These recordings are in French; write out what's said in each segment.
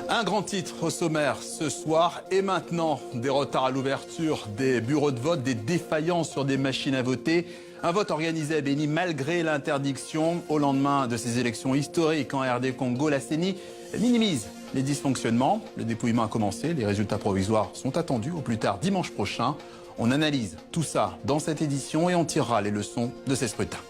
Un grand titre au sommaire ce soir et maintenant des retards à l'ouverture des bureaux de vote, des défaillances sur des machines à voter. Un vote organisé à Béni malgré l'interdiction au lendemain de ces élections historiques en RD Congo. La CENI minimise les dysfonctionnements. Le dépouillement a commencé. Les résultats provisoires sont attendus au plus tard dimanche prochain. On analyse tout ça dans cette édition et on tirera les leçons de ces scrutins.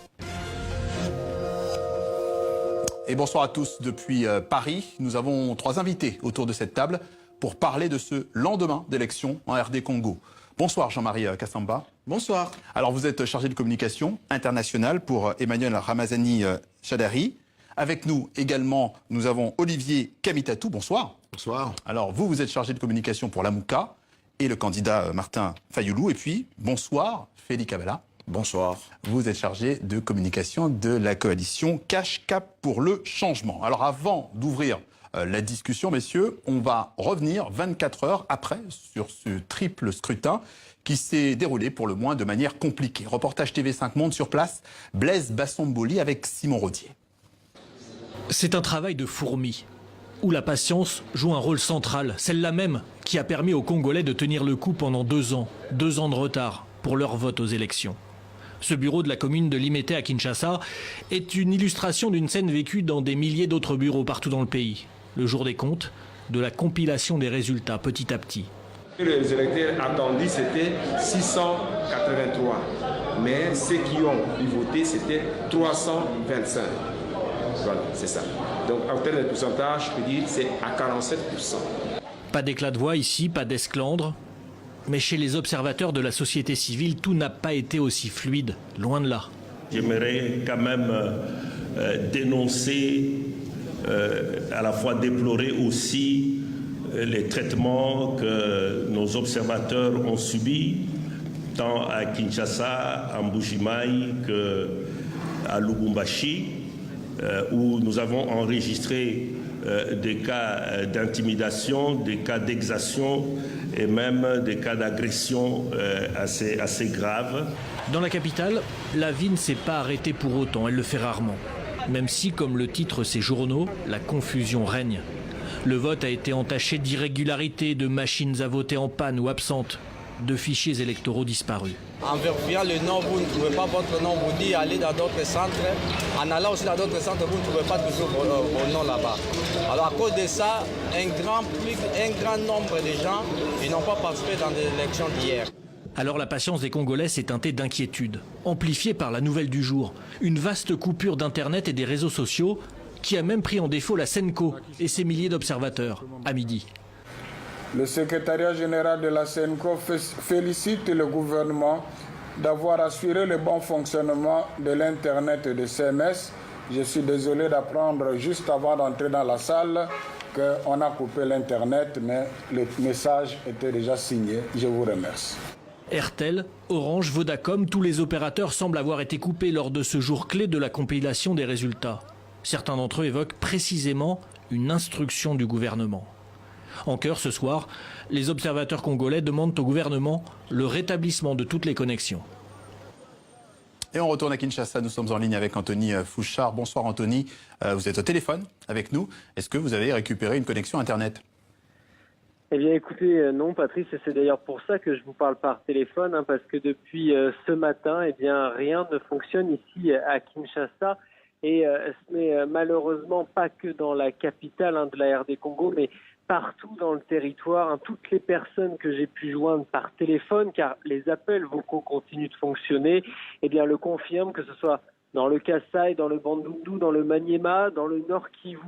Et bonsoir à tous depuis Paris. Nous avons 3 invités autour de cette table pour parler de ce lendemain d'élection en RD Congo. Bonsoir Jean-Marie Kassamba. Bonsoir. Alors vous êtes chargé de communication internationale pour Emmanuel Ramazani Shadari. Avec nous également, nous avons Olivier Kamitatou. Bonsoir. Bonsoir. Alors vous êtes chargé de communication pour l'AMUCA et le candidat Martin Fayoulou. Et puis bonsoir Félix Kabala. Bonsoir. Vous êtes chargé de communication de la coalition Cash Cap pour le changement. Alors avant d'ouvrir la discussion, messieurs, on va revenir 24 heures après sur ce triple scrutin qui s'est déroulé pour le moins de manière compliquée. Reportage TV5 Monde sur place, Blaise Bassomboli avec Simon Rodier. C'est un travail de fourmi, où la patience joue un rôle central, celle-là même qui a permis aux Congolais de tenir le coup pendant 2 ans, 2 ans de retard pour leur vote aux élections. Ce bureau de la commune de Limete à Kinshasa est une illustration d'une scène vécue dans des milliers d'autres bureaux partout dans le pays. Le jour des comptes, de la compilation des résultats petit à petit. Les électeurs attendus, c'était 683. Mais ceux qui ont pu voter, c'était 325. Voilà, c'est ça. Donc, en termes de pourcentage, je peux dire c'est à 47%. Pas d'éclat de voix ici, pas d'esclandre. Mais chez les observateurs de la société civile, tout n'a pas été aussi fluide, loin de là. J'aimerais quand même dénoncer, à la fois déplorer aussi les traitements que nos observateurs ont subis, tant à Kinshasa, à Mbujimaï qu'à Lubumbashi, où nous avons enregistré des cas d'intimidation, des cas d'exaction et même des cas d'agression assez graves. Dans la capitale, la vie ne s'est pas arrêtée pour autant, elle le fait rarement. Même si, comme le titrent ces journaux, la confusion règne. Le vote a été entaché d'irrégularités, de machines à voter en panne ou absentes, de fichiers électoraux disparus. En vérifiant le nom, vous ne trouvez pas votre nom, vous dites aller dans d'autres centres. En allant aussi dans d'autres centres, vous ne trouvez pas toujours vos noms là-bas. Alors à cause de ça, un grand nombre de gens ils n'ont pas participé dans l'élection d'hier. Alors la patience des Congolais s'est teintée d'inquiétude, amplifiée par la nouvelle du jour. Une vaste coupure d'Internet et des réseaux sociaux qui a même pris en défaut la Senco et ses milliers d'observateurs à midi. Le secrétariat général de la Senco félicite le gouvernement d'avoir assuré le bon fonctionnement de l'Internet et de CMS. Je suis désolé d'apprendre juste avant d'entrer dans la salle qu'on a coupé l'Internet, mais le message était déjà signé. Je vous remercie. Airtel, Orange, Vodacom, tous les opérateurs semblent avoir été coupés lors de ce jour clé de la compilation des résultats. Certains d'entre eux évoquent précisément une instruction du gouvernement. En chœur ce soir, les observateurs congolais demandent au gouvernement le rétablissement de toutes les connexions. Et on retourne à Kinshasa, nous sommes en ligne avec Anthony Fouchard. Bonsoir Anthony, vous êtes au téléphone avec nous. Est-ce que vous avez récupéré une connexion Internet ? Eh bien écoutez, non Patrice, et c'est d'ailleurs pour ça que je vous parle par téléphone, parce que depuis ce matin, eh bien rien ne fonctionne ici à Kinshasa. Et ce n'est malheureusement pas que dans la capitale de la RD Congo, mais partout dans le territoire. Toutes les personnes que j'ai pu joindre par téléphone, car les appels vocaux continuent de fonctionner, eh bien le confirment, que ce soit dans le Kasaï, dans le Bandundu, dans le Maniema, dans le Nord Kivu.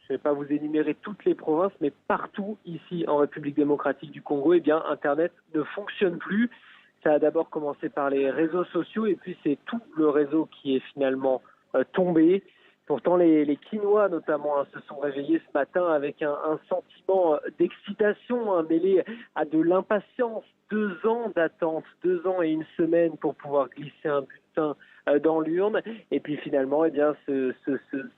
Je ne vais pas vous énumérer toutes les provinces, mais partout ici en République démocratique du Congo, eh bien Internet ne fonctionne plus. Ça a d'abord commencé par les réseaux sociaux et puis c'est tout le réseau qui est finalement tombé. Pourtant, les Kinois, notamment, se sont réveillés ce matin avec un sentiment d'excitation mêlé à de l'impatience. 2 ans d'attente, 2 ans et 1 semaine pour pouvoir glisser un bulletin dans l'urne. Et puis finalement, eh bien, ce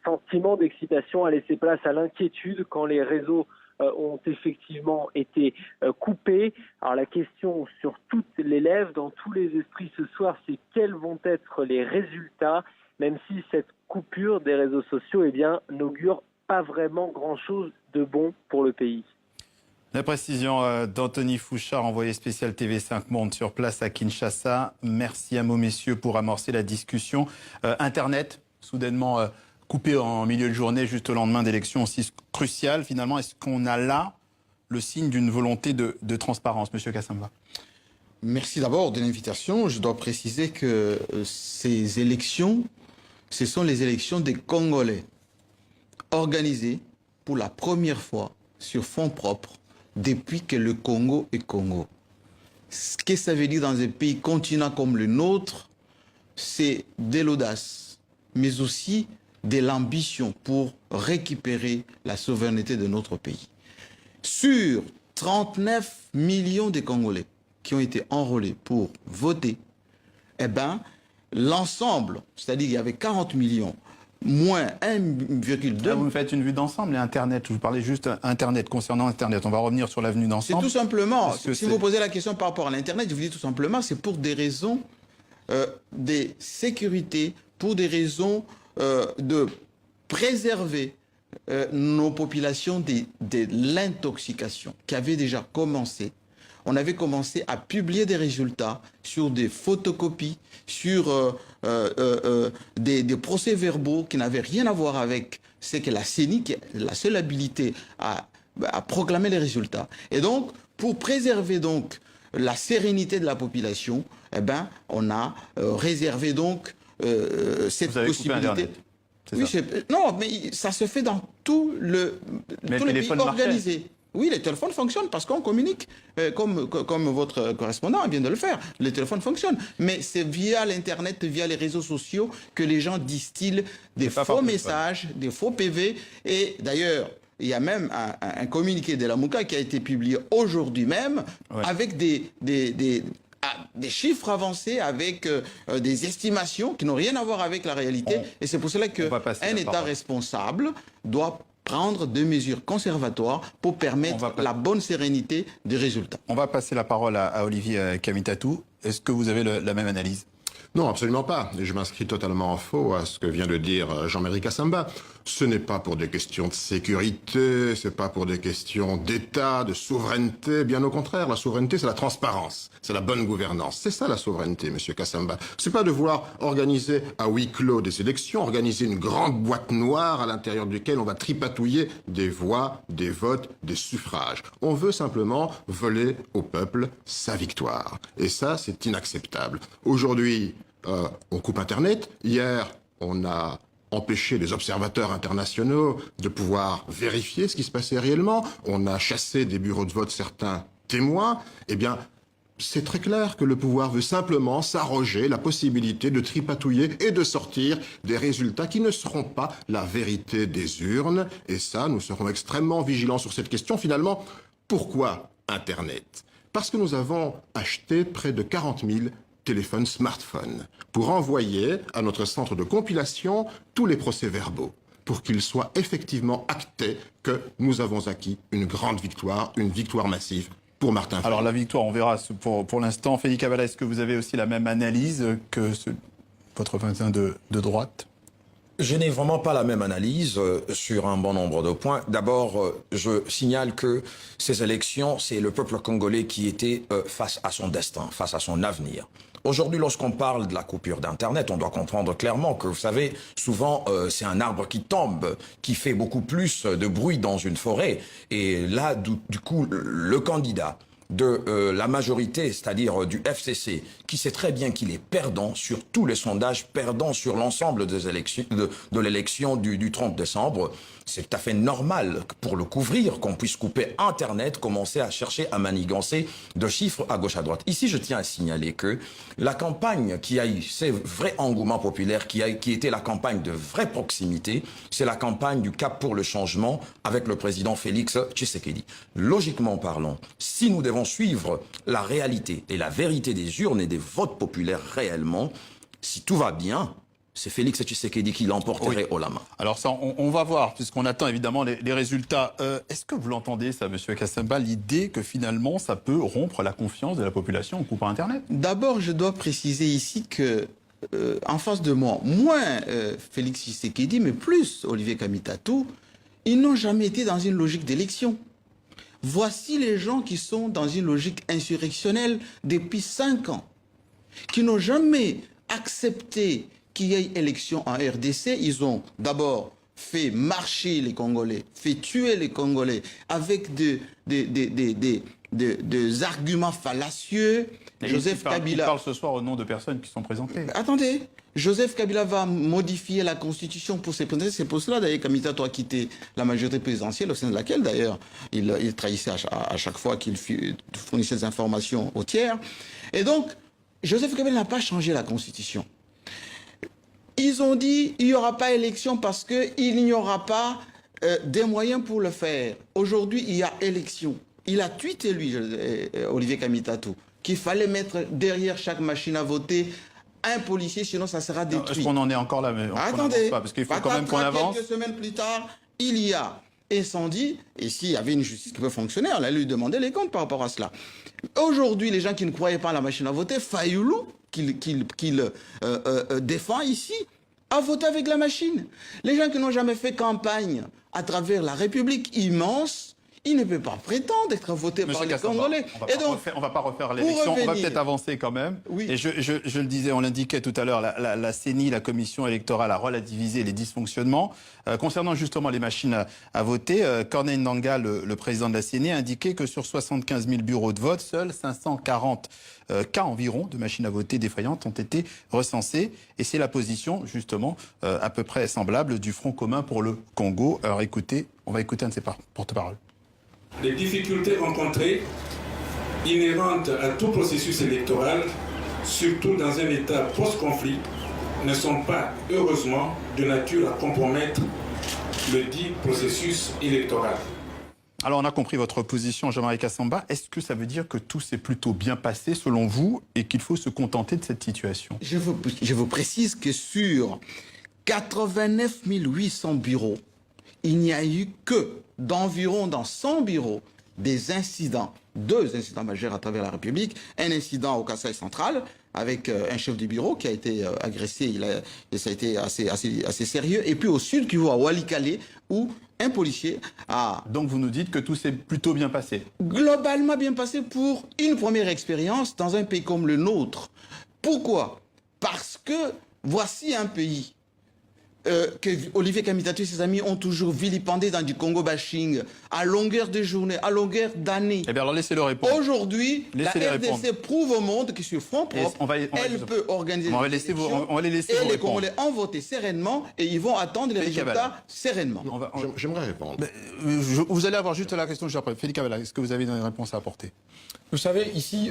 sentiment d'excitation a laissé place à l'inquiétude quand les réseaux ont effectivement été coupés. Alors la question sur toutes les lèvres, dans tous les esprits ce soir, c'est quels vont être les résultats, même si cette coupure des réseaux sociaux, eh bien, n'augure pas vraiment grand-chose de bon pour le pays. La précision d'Anthony Fouchard, envoyé spécial TV5 Monde sur place à Kinshasa. Merci à vous, messieurs, pour amorcer la discussion. Internet, soudainement coupé en milieu de journée, juste au lendemain d'élections aussi cruciales. Finalement, est-ce qu'on a là le signe d'une volonté de transparence, Monsieur Kassamba? Merci d'abord de l'invitation. Je dois préciser que ces élections, ce sont les élections des Congolais, organisées pour la première fois sur fonds propres depuis que le Congo est Congo. Ce que ça veut dire dans un pays continent comme le nôtre, c'est de l'audace, mais aussi de l'ambition pour récupérer la souveraineté de notre pays. Sur 39 millions de Congolais qui ont été enrôlés pour voter, eh ben, l'ensemble, c'est-à-dire qu'il y avait 40 millions, moins 1,2... Là, vous me faites une vue d'ensemble, et Internet, je vous parlais juste Internet, concernant Internet. On va revenir sur l'avenue d'ensemble. C'est tout simplement, si vous posez la question par rapport à l'Internet, je vous dis tout simplement, c'est pour des raisons de sécurité, pour des raisons de préserver nos populations de l'intoxication qui avait déjà commencé. On avait commencé à publier des résultats sur des photocopies, sur des procès-verbaux qui n'avaient rien à voir avec ce que la CENI, qui est la seule habilité à proclamer les résultats. Et donc, pour préserver donc la sérénité de la population, eh ben, on a réservé donc cette Vous avez possibilité. coupé Internet, Oui, ça. non, mais ça se fait dans tous les pays organisés. Oui, les téléphones fonctionnent parce qu'on communique, comme votre correspondant vient de le faire. Les téléphones fonctionnent. Mais c'est via l'Internet, via les réseaux sociaux que les gens distillent des faux messages, des faux PV. Et d'ailleurs, il y a même un communiqué de la MOUCA qui a été publié aujourd'hui même, avec des chiffres avancés, avec des estimations qui n'ont rien à voir avec la réalité. Et c'est pour cela qu'un État responsable doit prendre des mesures conservatoires pour permettre la bonne sérénité des résultats. On va passer la parole à Olivier Kamitatou. Est-ce que vous avez la même analyse? Non, absolument pas. Et je m'inscris totalement en faux à ce que vient de dire Jean-Marie Kassamba. Ce n'est pas pour des questions de sécurité, c'est pas pour des questions d'État, de souveraineté. Bien au contraire, la souveraineté, c'est la transparence, c'est la bonne gouvernance. C'est ça la souveraineté, monsieur Kassamba. C'est pas de vouloir organiser à huis clos des élections, organiser une grande boîte noire à l'intérieur duquel on va tripatouiller des voix, des votes, des suffrages. On veut simplement voler au peuple sa victoire. Et ça, c'est inacceptable. Aujourd'hui, on coupe Internet. Hier, on a empêché les observateurs internationaux de pouvoir vérifier ce qui se passait réellement. On a chassé des bureaux de vote certains témoins. Eh bien, c'est très clair que le pouvoir veut simplement s'arroger la possibilité de tripatouiller et de sortir des résultats qui ne seront pas la vérité des urnes. Et ça, nous serons extrêmement vigilants sur cette question. Finalement, pourquoi Internet? Parce que nous avons acheté près de 40 000 téléphones smartphones pour envoyer à notre centre de compilation tous les procès-verbaux pour qu'il soit effectivement acté que nous avons acquis une grande victoire, une victoire massive pour Martin Fayulu. Alors la victoire, on verra pour l'instant. Félix Kabbalah, est-ce que vous avez aussi la même analyse que votre voisin de droite? Je n'ai vraiment pas la même analyse sur un bon nombre de points. D'abord, je signale que ces élections, c'est le peuple congolais qui était face à son destin, face à son avenir. Aujourd'hui, lorsqu'on parle de la coupure d'Internet, on doit comprendre clairement que, vous savez, souvent, c'est un arbre qui tombe, qui fait beaucoup plus de bruit dans une forêt. Et là, du coup, le candidat de la majorité, c'est-à-dire du FCC, qui sait très bien qu'il est perdant sur tous les sondages, perdant sur l'ensemble des élections, de l'élection du 30 décembre, c'est tout à fait normal pour le couvrir qu'on puisse couper Internet, commencer à chercher à manigancer de chiffres à gauche à droite. Ici, je tiens à signaler que la campagne qui a eu ces vrais engouements populaires, qui était la campagne de vraie proximité, c'est la campagne du Cap pour le changement avec le président Félix Tshisekedi. Logiquement parlant, si nous devons suivre la réalité et la vérité des urnes et des votes populaires réellement, si tout va bien, c'est Félix Tshisekedi qui l'emporterait haut la main. Alors ça, on va voir, puisqu'on attend évidemment les résultats. Est-ce que vous l'entendez, ça, monsieur Kassamba, l'idée que finalement, ça peut rompre la confiance de la population en coupant Internet? D'abord, je dois préciser ici que, en face de moi, moins Félix Tshisekedi, mais plus Olivier Kamitatou, Ils n'ont jamais été dans une logique d'élection. Voici les gens qui sont dans une logique insurrectionnelle depuis 5 ans, qui n'ont jamais accepté qu'il y ait élection en RDC. Ils ont d'abord fait marcher les Congolais, fait tuer les Congolais avec des arguments fallacieux. Joseph Kabila... Il parle ce soir au nom de personnes qui sont présentées. Attendez, Joseph Kabila va modifier la Constitution pour ses présidents. C'est pour cela, d'ailleurs, qu'Amitato a quitté la majorité présidentielle, au sein de laquelle, d'ailleurs, il trahissait à chaque fois qu'il fournissait des informations aux tiers. Et donc, Joseph Kabila n'a pas changé la Constitution. Ils ont dit qu'il n'y aura pas élection parce qu'il n'y aura pas des moyens pour le faire. Aujourd'hui, il y a élection. Il a tweeté, lui, Olivier Kamitatou, qu'il fallait mettre derrière chaque machine à voter un policier, sinon ça sera détruit. Est-ce qu'on en est encore là? Attendez, pas, parce qu'il faut quand même qu'on avance. Quelques semaines plus tard, il y a incendie, et s'il y avait une justice qui peut fonctionner, on allait lui demander les comptes par rapport à cela. Aujourd'hui, les gens qui ne croyaient pas à la machine à voter, Fayoulou, qu'il défend ici, a voté avec la machine. Les gens qui n'ont jamais fait campagne à travers la République immense, ils ne peuvent pas prétendre être votés par les Congolais. On ne va pas refaire l'élection, on va peut-être avancer quand même. Oui. Et je le disais, on l'indiquait tout à l'heure, la CENI, la commission électorale, a relativisé les dysfonctionnements. Concernant justement les machines à voter, Corneille Nangaa, le président de la CENI, a indiqué que sur 75 000 bureaux de vote, seuls 540 cas environ de machines à voter défaillantes ont été recensés. Et c'est la position, justement, à peu près semblable du Front commun pour le Congo. Alors écoutez, on va écouter un de ses porte-parole. Les difficultés rencontrées, inhérentes à tout processus électoral, surtout dans un État post-conflit, ne sont pas, heureusement, de nature à compromettre le dit processus électoral. Alors on a compris votre position, Jean-Marie Kassamba. Est-ce que ça veut dire que tout s'est plutôt bien passé selon vous et qu'il faut se contenter de cette situation? Je vous précise que sur 89 800 bureaux, il n'y a eu que d'environ dans 100 bureaux des incidents, 2 incidents majeurs à travers la République, un incident au Kasaï central avec un chef du bureau qui a été agressé, et ça a été assez sérieux, et puis au sud Kivu à Walikale où un policier a... Donc vous nous dites que tout s'est plutôt bien passé? Globalement bien passé pour une première expérience dans un pays comme le nôtre. Pourquoi? Parce que voici un pays que Olivier Kamitatou et ses amis ont toujours vilipendé dans du Congo bashing à longueur de journée, à longueur d'année. Eh bien alors laissez-le répondre. Aujourd'hui, la RDC prouve au monde que sur front propre, elle peut organiser on va les laisser et les Congolais ont voté sereinement et ils vont attendre les résultats sereinement. J'aimerais répondre. Vous allez avoir juste la question juste après. Félix Kabila, est-ce que vous avez une réponse à apporter? Vous savez, ici,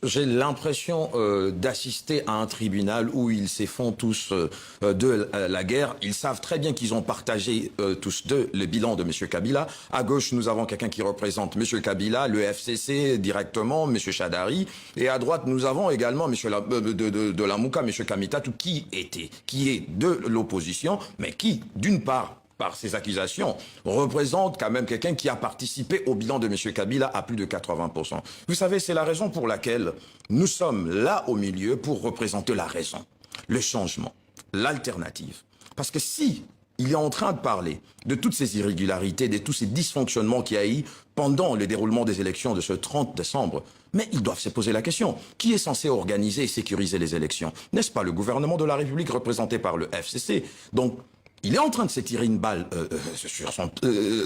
j'ai l'impression d'assister à un tribunal où ils se font tous de la guerre. Ils savent très bien qu'ils ont partagé tous deux le bilan de M. Kabila. À gauche, nous avons quelqu'un qui représente M. Kabila, le FCC directement, M. Chadari. Et à droite, nous avons également M. de Lamouka, M. Kamitatou, qui est de l'opposition, mais qui, d'une part, par ces accusations, représente quand même quelqu'un qui a participé au bilan de M. Kabila à plus de 80%. Vous savez, c'est la raison pour laquelle nous sommes là au milieu pour représenter la raison, le changement, l'alternative. Parce que si il est en train de parler de toutes ces irrégularités, de tous ces dysfonctionnements qu'il y a eu pendant le déroulement des élections de ce 30 décembre, mais ils doivent se poser la question. Qui est censé organiser et sécuriser les élections? N'est-ce pas le gouvernement de la République représenté par le FCC? Donc, il est en train de se tirer une balle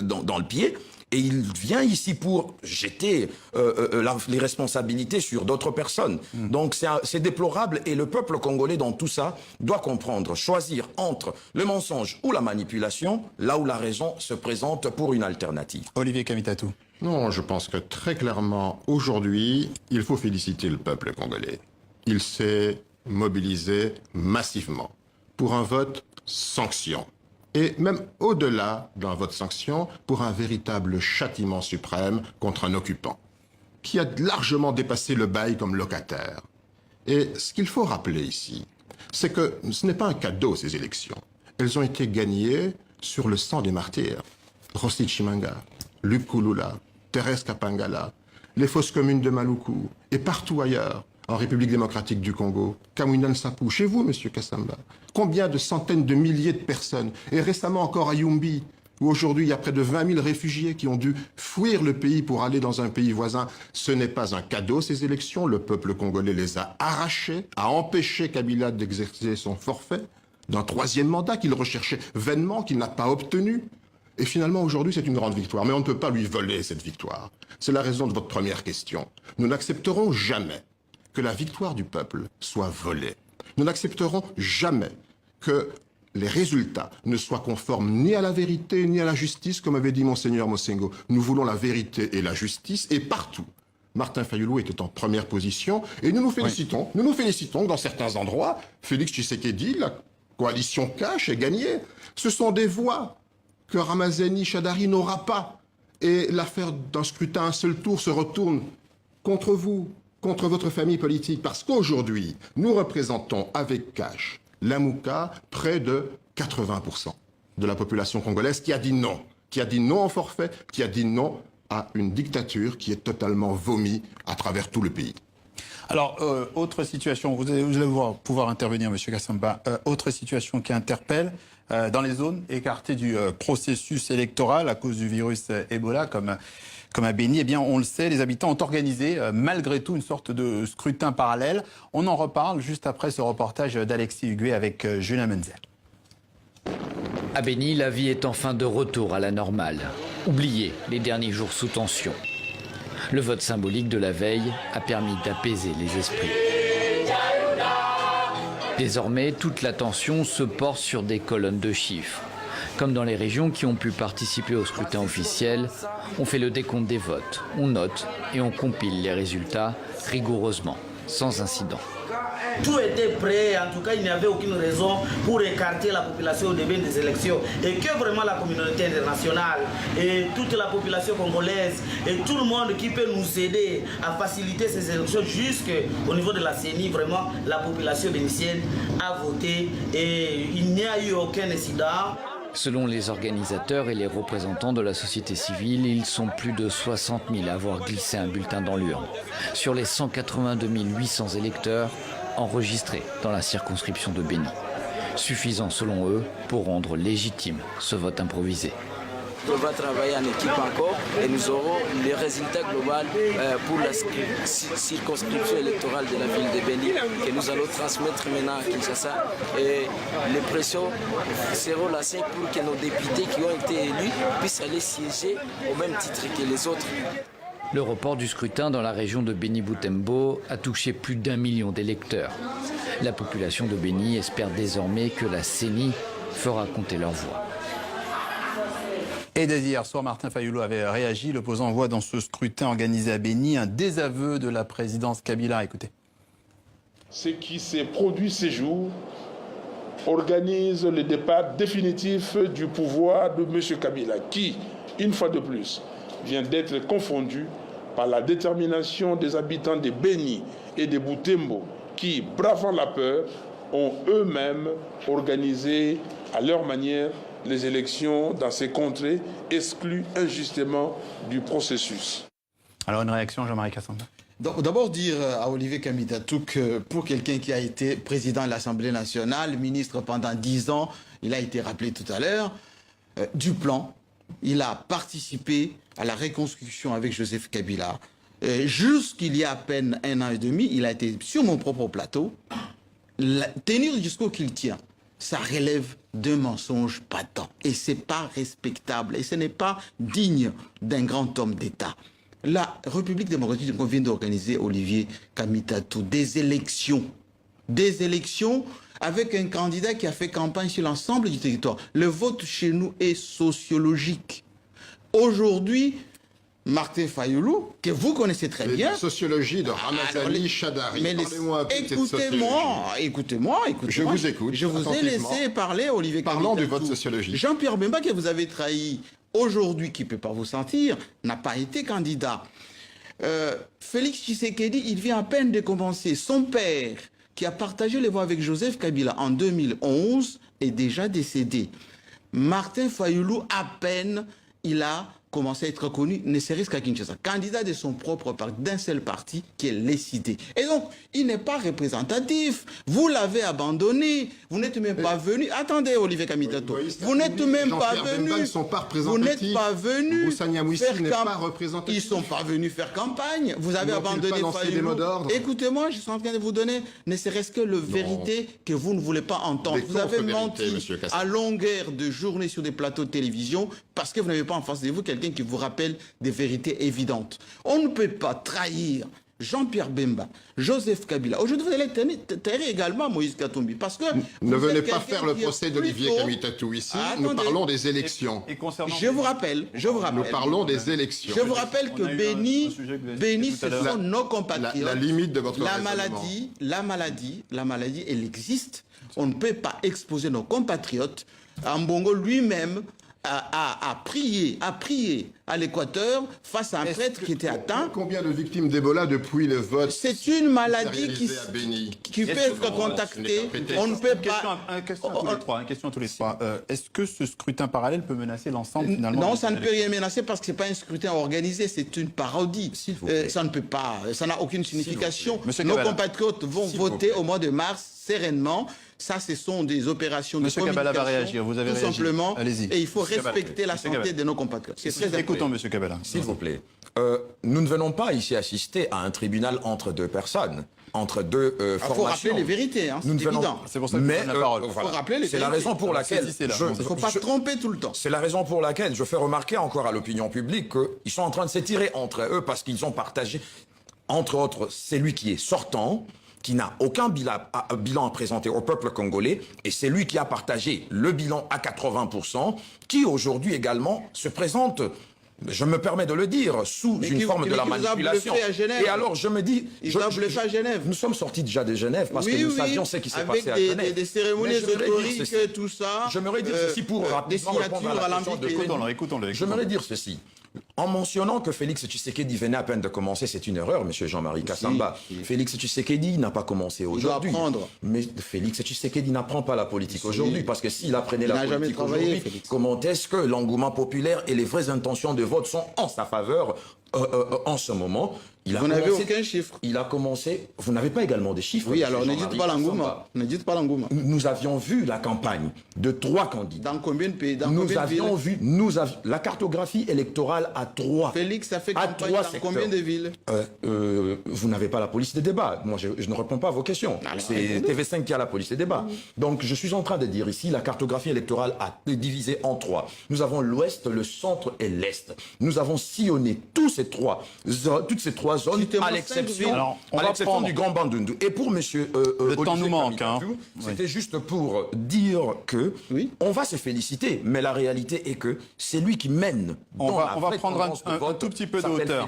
dans le pied et il vient ici pour jeter les responsabilités sur d'autres personnes. Donc c'est déplorable et le peuple congolais dans tout ça doit comprendre, choisir entre le mensonge ou la manipulation, là où la raison se présente pour une alternative. Olivier Kamitatou. Non, je pense que très clairement, aujourd'hui, il faut féliciter le peuple congolais. Il s'est mobilisé massivement pour un vote sanction. Et même au-delà d'un vote sanction, pour un véritable châtiment suprême contre un occupant, qui a largement dépassé le bail comme locataire. Et ce qu'il faut rappeler ici, c'est que ce n'est pas un cadeau, ces élections. Elles ont été gagnées sur le sang des martyrs. Rossi Chimanga, Luc Kouloula, Thérèse Kapangala, les fosses communes de Maluku et partout ailleurs, en République démocratique du Congo, Kamwina Nsapu, chez vous, Monsieur Kassamba. Combien de centaines de milliers de personnes, et récemment encore à Yumbi, où aujourd'hui il y a près de 20 000 réfugiés qui ont dû fuir le pays pour aller dans un pays voisin. Ce n'est pas un cadeau, ces élections. Le peuple congolais les a arrachées, a empêché Kabila d'exercer son forfait d'un 3e mandat qu'il recherchait vainement, qu'il n'a pas obtenu. Et finalement, aujourd'hui, c'est une grande victoire. Mais on ne peut pas lui voler cette victoire. C'est la raison de votre première question. Nous n'accepterons jamais que la victoire du peuple soit volée. Nous n'accepterons jamais que les résultats ne soient conformes ni à la vérité ni à la justice, comme avait dit Monseigneur Mosengo. Nous voulons la vérité et la justice, et partout. Martin Fayulu était en première position, et nous nous félicitons. Nous nous félicitons que dans certains endroits, Félix Tshisekedi, la coalition cache, ait gagné. Ce sont des voix que Ramazani Chadari n'aura pas. Et l'affaire d'un scrutin à un seul tour se retourne contre vous, contre votre famille politique, parce qu'aujourd'hui, nous représentons avec cash Lamouka, près de 80% de la population congolaise qui a dit non au forfait, qui a dit non à une dictature qui est totalement vomi à travers tout le pays. Alors, autre situation, vous allez pouvoir intervenir, M. Kassamba, autre situation qui interpelle dans les zones écartées du processus électoral à cause du virus Ebola, comme à Béni, eh bien, on le sait, les habitants ont organisé, malgré tout, une sorte de scrutin parallèle. On en reparle juste après ce reportage d'Alexis Huguet avec Julien Menzel. À Béni, la vie est enfin de retour à la normale. Oubliez les derniers jours sous tension. Le vote symbolique de la veille a permis d'apaiser les esprits. Désormais, toute l'attention se porte sur des colonnes de chiffres. Comme dans les régions qui ont pu participer au scrutin officiel, on fait le décompte des votes, on note et on compile les résultats rigoureusement, sans incident. Tout était prêt, en tout cas il n'y avait aucune raison pour écarter la population au début des élections et que vraiment la communauté internationale et toute la population congolaise et tout le monde qui peut nous aider à faciliter ces élections jusqu'au niveau de la CENI, vraiment la population bénitienne a voté et il n'y a eu aucun incident. Selon les organisateurs et les représentants de la société civile, ils sont plus de 60 000 à avoir glissé un bulletin dans l'urne. Sur les 182 800 électeurs enregistrés dans la circonscription de Béni. Suffisant selon eux pour rendre légitime ce vote improvisé. On va travailler en équipe encore et nous aurons les résultats globaux pour la circonscription électorale de la ville de Béni que nous allons transmettre maintenant à Kinshasa. Et les pressions seront lancées pour que nos députés qui ont été élus puissent aller siéger au même titre que les autres. Le report du scrutin dans la région de Béni-Boutembo a touché plus d'1 million d'électeurs. La population de Béni espère désormais que la CENI fera compter leur voix. Et dès hier soir, Martin Fayulu avait réagi. L'opposant voit dans ce scrutin organisé à Béni un désaveu de la présidence Kabila. Écoutez. Ce qui s'est produit ces jours organise le départ définitif du pouvoir de M. Kabila, qui, une fois de plus, vient d'être confondu par la détermination des habitants de Béni et de Boutembo, qui, bravant la peur, ont eux-mêmes organisé à leur manière les élections dans ces contrées, exclues injustement du processus. Alors une réaction, Jean-Marie Kassamba. D'abord dire à Olivier Kamitatou que pour quelqu'un qui a été président de l'Assemblée nationale, ministre pendant 10 ans, il a été rappelé tout à l'heure, du plan, il a participé à la reconstruction avec Joseph Kabila. Jusqu'il y a à peine 1 an et demi, il a été sur mon propre plateau, tenir le discours qu'il tient. Ça relève d'un mensonge patent. Et ce n'est pas respectable. Et ce n'est pas digne d'un grand homme d'État. La République démocratique du Congo vient d'organiser, Olivier Kamitatou, des élections. Des élections avec un candidat qui a fait campagne sur l'ensemble du territoire. Le vote chez nous est sociologique. Aujourd'hui, Martin Fayulu, que vous connaissez très bien. La sociologie de Ramazani Chadari. Écoutez-moi. Je vous écoute. Je vous ai laissé parler, Olivier Kamitatou. Parlons du vote sociologique. Jean-Pierre Bemba, que vous avez trahi aujourd'hui, qui ne peut pas vous sentir, n'a pas été candidat. Félix Tshisekedi, il vient à peine de commencer. Son père, qui a partagé les voix avec Joseph Kabila en 2011, est déjà décédé. Martin Fayulu, à peine, il a commencer à être connu, ne serait-ce qu'à Kinshasa. Candidat de son propre parti, d'un seul parti, qui est les cités. Et donc, il n'est pas représentatif. Vous l'avez abandonné. Vous n'êtes même pas venu. Attendez, Olivier Kamitato. Vous n'êtes même pas venu. Ils ne sont pas Vous n'êtes pas venu n'est pas représentatif. Ils ne sont pas venus faire campagne. Vous avez abandonné Fayou. Écoutez-moi, je suis en train de vous donner ne serait-ce que la vérité que vous ne voulez pas entendre. Vous avez menti à longueur de journée sur des plateaux de télévision parce que vous n'avez pas en face de vous quelqu'un qui vous rappelle des vérités évidentes. On ne peut pas trahir Jean-Pierre Bemba, Joseph Kabila. Aujourd'hui, vous allez taire également Moïse Katumbi parce que... Ne venez pas faire le procès d'Olivier Kamitatou ici. Nous parlons des élections. Je vous rappelle. Nous parlons des élections. Je vous rappelle que Béni, ce sont nos compatriotes. La limite de votre la maladie, elle existe. On ne peut pas exposer nos compatriotes. Mbongo lui-même a prié à l'Équateur face à un prêtre qui était atteint. Combien de victimes d'Ebola depuis le vote? C'est une maladie qui peut être contactée. On ne peut pas... Une question à tous les trois. Est-ce que ce scrutin parallèle peut menacer l'ensemble finalement? Non, ça ne peut rien menacer parce que ce n'est pas un scrutin organisé, c'est une parodie. Ça ne peut pas, ça n'a aucune signification. Nos compatriotes vont voter au mois de mars sereinement. Ça, ce sont des opérations de communication. Kabala va réagir, vous avez tout réagi. Simplement. Allez-y. Et il faut respecter la santé de nos compatriotes. Écoutons M. Kabala. S'il vous plaît. Nous ne venons pas ici assister à un tribunal entre deux personnes, entre deux formations. Il faut rappeler les vérités, hein, c'est évident. C'est pour ça que je donne la parole. Faut rappeler les c'est la raison pour laquelle... Il ne faut pas se tromper tout le temps. C'est la raison pour laquelle je fais remarquer encore à l'opinion publique qu'ils sont en train de s'étirer entre eux parce qu'ils ont partagé, entre autres, c'est lui qui est sortant, qui n'a aucun bilan à présenter au peuple congolais, et c'est lui qui a partagé le bilan à 80%, qui aujourd'hui également se présente, je me permets de le dire, sous une forme de la manipulation. Et alors je me dis... Ils ont bluffé à Genève. Nous sommes sortis déjà de Genève parce que nous savions ce qui s'est passé à Genève. Avec des cérémonies ésotériques, tout ça. J'aimerais dire ceci pour rapidement répondre à la question de... Écoutons-le. J'aimerais dire ceci. En mentionnant que Félix Tshisekedi venait à peine de commencer, c'est une erreur, monsieur Jean-Marie Kassamba. Félix Tshisekedi n'a pas commencé aujourd'hui. Mais Félix Tshisekedi n'apprend pas la politique aujourd'hui, parce que s'il apprenait la politique aujourd'hui, comment est-ce que l'engouement populaire et les vraies intentions de vote sont en sa faveur en ce moment? Vous n'avez aucun chiffre. Il a commencé... Vous n'avez pas également des chiffres? Oui, alors ne dites pas l'engouement. Ne dites pas l'engouement. Nous avions vu la campagne de 3 candidats. Dans combien de pays? Nous avions vu la cartographie électorale à 3. Félix a fait campagne dans combien de villes? Vous n'avez pas la police des débats. Moi, je ne réponds pas à vos questions. C'est TV5 qui a la police des débats. Donc, je suis en train de dire ici, la cartographie électorale a été divisée en 3. Nous avons l'Ouest, le Centre et l'Est. Nous avons sillonné toutes ces trois zones, à l'exception du Grand Bandundu. Et pour monsieur le temps nous manque. C'était juste pour dire que on va se féliciter, mais la réalité est que c'est lui qui mène. On va prendre un tout petit peu de hauteur.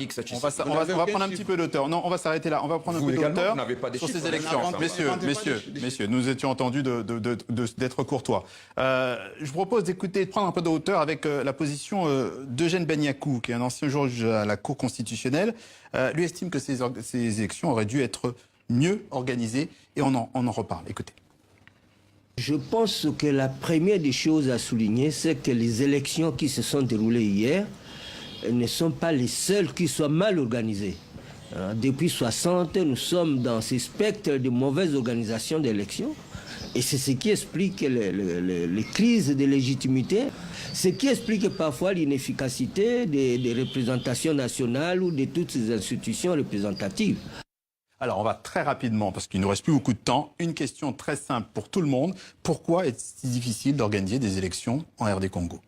On va prendre un petit peu d'auteur. Non, on va s'arrêter là. On va prendre un peu d'auteur sur ces élections. Messieurs, nous étions entendus d'être courtois. Je vous propose d'écouter, de prendre un peu de hauteur avec la position d'Eugène Benyakou, qui est un ancien juge à la Cour constitutionnelle. Lui estime que ces élections auraient dû être mieux organisées et on en reparle. Écoutez. Je pense que la première des choses à souligner, c'est que les élections qui se sont déroulées hier ne sont pas les seules qui soient mal organisées. Depuis 60, nous sommes dans ce spectre de mauvaise organisation d'élections. Et c'est ce qui explique les crises de légitimité, ce qui explique parfois l'inefficacité des représentations nationales ou de toutes ces institutions représentatives. Alors on va très rapidement, parce qu'il ne nous reste plus beaucoup de temps, une question très simple pour tout le monde. Pourquoi est-il si difficile d'organiser des élections en RD Congo?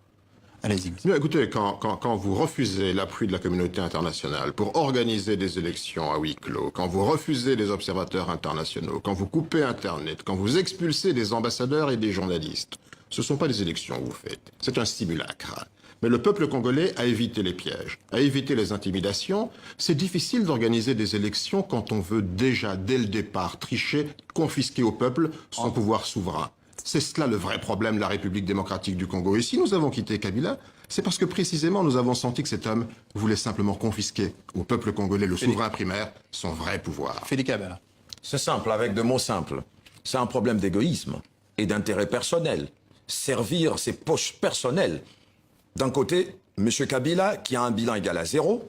Allez-y. Écoutez, quand vous refusez l'appui de la communauté internationale pour organiser des élections à huis clos, quand vous refusez les observateurs internationaux, quand vous coupez Internet, quand vous expulsez des ambassadeurs et des journalistes, ce ne sont pas des élections que vous faites, c'est un simulacre. Mais le peuple congolais a évité les pièges, a évité les intimidations. C'est difficile d'organiser des élections quand on veut déjà, dès le départ, tricher, confisquer au peuple son pouvoir souverain. C'est cela le vrai problème de la République démocratique du Congo. Et si nous avons quitté Kabila, c'est parce que précisément nous avons senti que cet homme voulait simplement confisquer au peuple congolais le souverain primaire, son vrai pouvoir. Félix Kabala. C'est simple, avec de mots simples. C'est un problème d'égoïsme et d'intérêt personnel. Servir ses poches personnelles. D'un côté, M. Kabila, qui a un bilan égal à 0,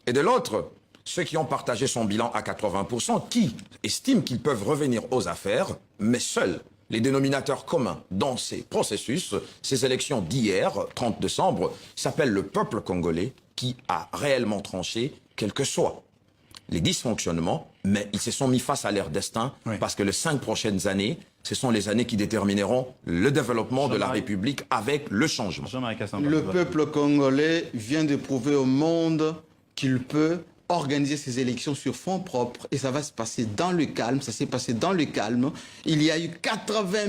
et de l'autre, ceux qui ont partagé son bilan à 80%, qui estiment qu'ils peuvent revenir aux affaires, mais seuls les dénominateurs communs dans ces processus, ces élections d'hier, 30 décembre, s'appellent le peuple congolais qui a réellement tranché, quels que soient les dysfonctionnements, mais ils se sont mis face à leur destin, parce que les 5 prochaines années, ce sont les années qui détermineront le développement de la République avec le changement. Le peuple congolais vient de prouver au monde qu'il peut organiser ses élections sur fonds propres et ça va se passer dans le calme. Ça s'est passé dans le calme. Il y a eu 80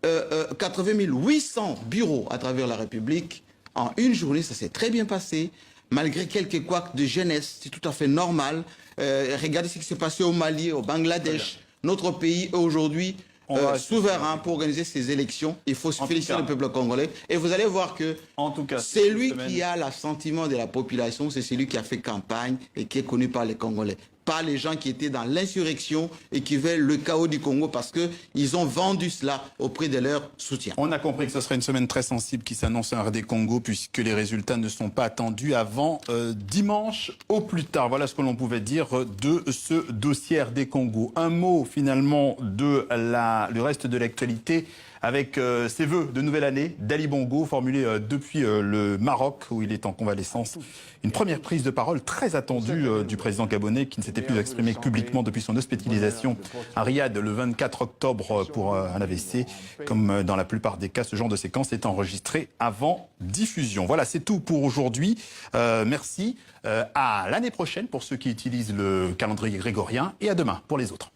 800 bureaux à travers la République. En une journée, ça s'est très bien passé. Malgré quelques couacs de jeunesse, c'est tout à fait normal. Regardez ce qui s'est passé au Mali, au Bangladesh. Notre pays est aujourd'hui souverain pour organiser ces élections. Il faut se féliciter le peuple congolais. Et vous allez voir que c'est lui qui a l'assentiment de la population, c'est celui qui a fait campagne et qui est connu par les Congolais. Pas les gens qui étaient dans l'insurrection et qui veulent le chaos du Congo parce qu'ils ont vendu cela auprès de leur soutien. On a compris que ce serait une semaine très sensible qui s'annonce à RD Congo puisque les résultats ne sont pas attendus avant dimanche au plus tard. Voilà ce que l'on pouvait dire de ce dossier RD Congo. Un mot finalement du reste de l'actualité avec ses vœux de nouvelle année d'Ali Bongo formulés depuis le Maroc où il est en convalescence. Une première prise de parole très attendue du président gabonais qui ne s'était plus exprimé publiquement depuis son hospitalisation à Riyad le 24 octobre pour un AVC. Comme dans la plupart des cas, ce genre de séquence est enregistré avant diffusion. Voilà, c'est tout pour aujourd'hui. Merci. À l'année prochaine pour ceux qui utilisent le calendrier grégorien et à demain pour les autres.